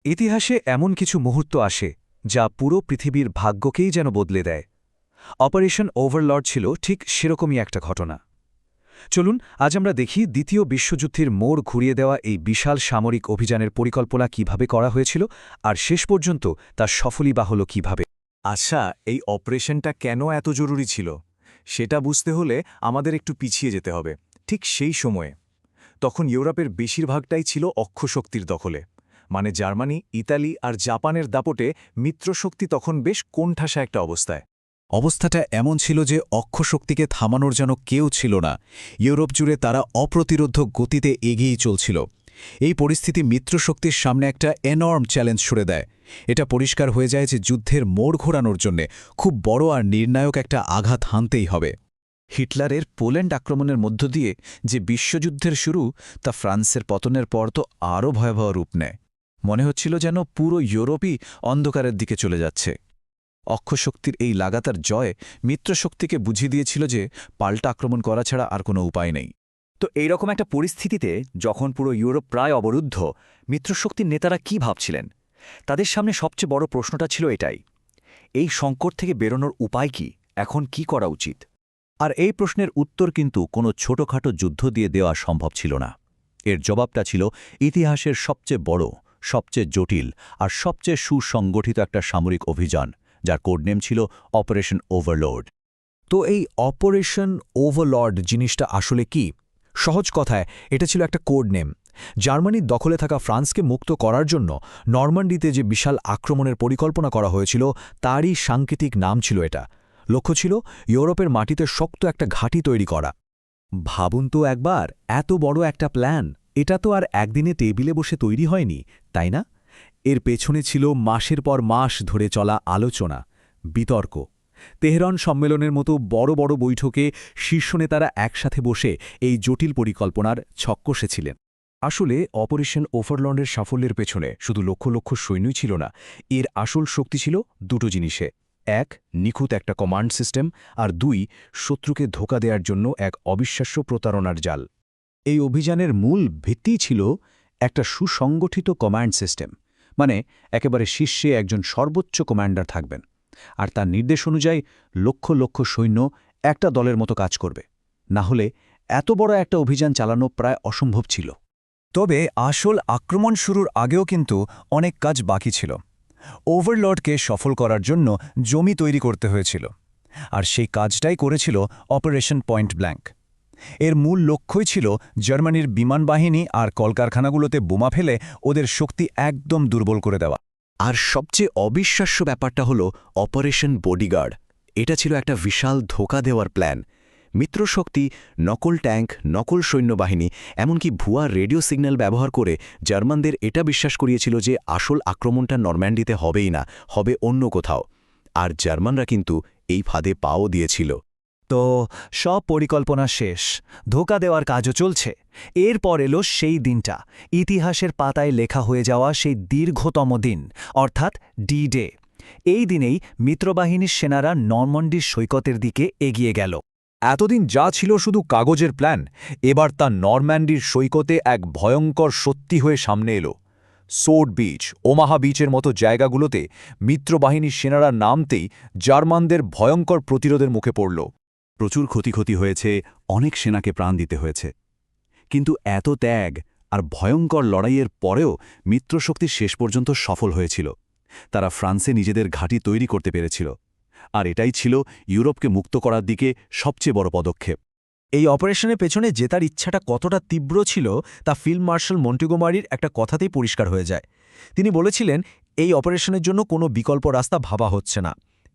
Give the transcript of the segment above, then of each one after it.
ইতিহাসে এমন কিছু মুহূর্ত আসে যা পুরো পৃথিবীর ভাগ্যকেই যেন বদলে দেয়। অপারেশন ওভারলর্ড ছিল ঠিক সেরকমই একটা ঘটনা। চলুন আজ আমরা দেখি দ্বিতীয় বিশ্বযুদ্ধের মোড় ঘুরিয়ে দেওয়া এই বিশাল সামরিক অভিযানের পরিকল্পনা কিভাবে করা হয়েছিল আর শেষ পর্যন্ত তা সফলই বা হল কীভাবে। আচ্ছা, এই অপারেশনটা কেন এত জরুরি ছিল সেটা বুঝতে হলে আমাদের একটু পিছিয়ে যেতে হবে। ঠিক সেই সময়ে তখন ইউরোপের বেশিরভাগটাই ছিল অক্ষশক্তির দখলে, মানে জার্মানি, ইতালি আর জাপানের দাপটে মিত্রশক্তি তখন বেশ কোণঠাসা একটা অবস্থায়। অবস্থাটা এমন ছিল যে অক্ষশক্তিকে থামানোর যেন কেউ ছিল না। ইউরোপ জুড়ে তারা অপ্রতিরোধ গতিতে এগিয়েই চলছিল। এই পরিস্থিতি মিত্রশক্তির সামনে একটা এনর্ম চ্যালেঞ্জ ছুড়ে দেয়। এটা পরিষ্কার হয়ে যায় যে যুদ্ধের মোড় ঘোরানোর জন্যে খুব বড় আর নির্ণায়ক একটা আঘাত হানতেই হবে। হিটলারের পোল্যান্ড আক্রমণের মধ্য দিয়ে যে বিশ্বযুদ্ধের শুরু, তা ফ্রান্সের পতনের পর তো আরও ভয়াবহ রূপ নেয়। মনে হচ্ছিল যেন পুরো ইউরোপই অন্ধকারের দিকে চলে যাচ্ছে। অক্ষশক্তির এই লাগাতার জয় মিত্রশক্তিকে বুঝিয়ে দিয়েছিল যে পাল্টা আক্রমণ করা ছাড়া আর কোনো উপায় নেই। তো এইরকম একটা পরিস্থিতিতে যখন পুরো ইউরোপ প্রায় অবরুদ্ধ, মিত্রশক্তির নেতারা কি ভাবছিলেন? তাদের সামনে সবচেয়ে বড় প্রশ্নটা ছিল এটাই, এই সংকট থেকে বেরোনোর উপায় কি, এখন কি করা উচিত? আর এই প্রশ্নের উত্তর কিন্তু কোনো ছোটখাটো যুদ্ধ দিয়ে দেওয়া সম্ভব ছিল না। এর জবাবটা ছিল ইতিহাসের সবচেয়ে বড়, সবচেয়ে জটিল আর সবচেয়ে সুসংগঠিত একটা সামরিক অভিযান, যার কোডনেম ছিল অপারেশন ওভারলোড। তো এই অপারেশন ওভারলর্ড জিনিসটা আসলে কি? সহজ কথায় এটা ছিল একটা কোড নেম। জার্মানির দখলে থাকা ফ্রান্সকে মুক্ত করার জন্য নরমান্ডিতে যে বিশাল আক্রমণের পরিকল্পনা করা হয়েছিল, তারই সাংকেতিক নাম ছিল এটা। লক্ষ্য ছিল ইউরোপের মাটিতে শক্ত একটা ঘাঁটি তৈরি করা। ভাবুন তো একবার, এত বড় একটা প্ল্যান, এটা তো আর একদিনে টেবিলে বসে তৈরি হয়নি, তাই না? এর পেছনে ছিল মাসের পর মাস ধরে চলা আলোচনা, বিতর্ক। তেহরান সম্মেলনের মতো বড় বড় বৈঠকে শীর্ষ নেতারা একসাথে বসে এই জটিল পরিকল্পনার ছক কষেছিলেন। আসলে অপারেশন ওভারলর্ডের সাফল্যের পেছনে শুধু লক্ষ লক্ষ সৈন্যই ছিল না, এর আসল শক্তি ছিল দুটো জিনিসে। এক, নিখুঁত একটা কমান্ড সিস্টেম, আর দুই, শত্রুকে ধোঁকা দেওয়ার জন্য এক অবিশ্বাস্য প্রতারণার জাল। এই অভিযানের মূল ভিত্তি ছিল একটা সুসংগঠিত কমান্ড সিস্টেম, মানে একেবারে শীর্ষে একজন সর্বোচ্চ কমান্ডার থাকবেন, আর তার নির্দেশ অনুযায়ী লক্ষ লক্ষ সৈন্য একটা দলের মতো কাজ করবে। না হলে এত বড় একটা অভিযান চালানো প্রায় অসম্ভব ছিল। তবে আসল আক্রমণ শুরুর আগেও কিন্তু অনেক কাজ বাকি ছিল। ওভারলর্ডকে সফল করার জন্য জমি তৈরি করতে হয়েছিল, আর সেই কাজটাই করেছিল অপারেশন পয়েন্ট ব্ল্যাঙ্ক। এর মূল লক্ষ্যই ছিল জার্মানির বিমান বাহিনী আর কলকারখানাগুলোতে বোমা ফেলে ওদের শক্তি একদম দুর্বল করে দেওয়া। আর সবচেয়ে অবিশ্বাস্য ব্যাপারটা হলো অপারেশন বডিগার্ড। এটা ছিল একটা বিশাল ধোঁকা দেওয়ার প্ল্যান। মিত্রশক্তি নকল ট্যাঙ্ক, নকল সৈন্যবাহিনী, এমনকি ভুয়া রেডিও সিগন্যাল ব্যবহার করে জার্মানদের এটা বিশ্বাস করিয়েছিল যে আসল আক্রমণটা নরম্যান্ডিতে হবেই না, হবে অন্য কোথাও। আর জার্মানরা কিন্তু এই ফাঁদে পাও দিয়েছিল। তো সব পরিকল্পনা শেষ, ধোঁকা দেওয়ার কাজও চলছে। এরপর এলো সেই দিনটা, ইতিহাসের পাতায় লেখা হয়ে যাওয়া সেই দীর্ঘতম দিন, অর্থাৎ ডি ডে। এই দিনেই মিত্রবাহিনীর সেনারা নরমান্ডির সৈকতের দিকে এগিয়ে গেল। এতদিন যা ছিল শুধু কাগজের প্ল্যান, এবার তা নরম্যান্ডির সৈকতে এক ভয়ঙ্কর সত্যি হয়ে সামনে এলো। সোর্ড বিচ, ওমাহা বিচের মতো জায়গাগুলোতে মিত্রবাহিনীর সেনারা নামতেই জার্মানদের ভয়ঙ্কর প্রতিরোধের মুখে পড়ল। প্রচুর ক্ষতি হয়েছে, অনেক সেনাকে প্রাণ দিতে হয়েছে। কিন্তু এত ত্যাগ আর ভয়ঙ্কর লড়াইয়ের পরেও মিত্রশক্তি শেষ পর্যন্ত সফল হয়েছিল। তারা ফ্রান্সে নিজেদের ঘাঁটি তৈরি করতে পেরেছিল, আর এটাই ছিল ইউরোপকে মুক্ত করার দিকে সবচেয়ে বড় পদক্ষেপ। এই অপারেশনের পেছনে জেতার ইচ্ছাটা কতটা তীব্র ছিল তা ফিল্ড মার্শাল মন্টেগোমারির একটা কথাতেই পরিষ্কার হয়ে যায়। তিনি বলেছিলেন, এই অপারেশনের জন্য কোনো বিকল্প রাস্তা ভাবা হচ্ছে না।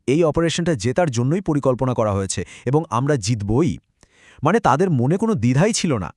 এই অপারেশনটা জেতার জন্যই পরিকল্পনা করা হয়েছে এবং আমরা জিতবই। মানে তাদের মনে কোনো দ্বিধাই ছিল না।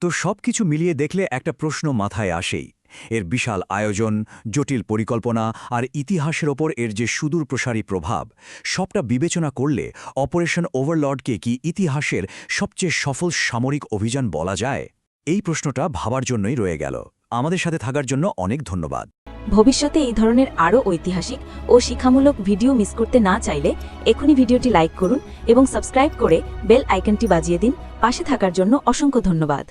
তো সবকিছু মিলিয়ে দেখলে একটা প্রশ্ন মাথায় আসেই, এর বিশাল আয়োজন, জটিল পরিকল্পনা আর ইতিহাসের ওপর এর যে সুদূরপ্রসারী প্রভাব, সবটা বিবেচনা করলে অপারেশন ওভারলর্ডকে কি ইতিহাসের সবচেয়ে সফল সামরিক অভিযান বলা যায়? এই প্রশ্নটা ভাবার জন্যই রয়ে গেল। আমাদের সাথে থাকার জন্য অনেক ধন্যবাদ। ভবিষ্যতে এই ধরনের আরও ঐতিহাসিক ও শিক্ষামূলক ভিডিও মিস করতে না চাইলে এখনই ভিডিওটি লাইক করুন এবং সাবস্ক্রাইব করে বেল আইকনটি বাজিয়ে দিন। পাশে থাকার জন্য অসংখ্য ধন্যবাদ।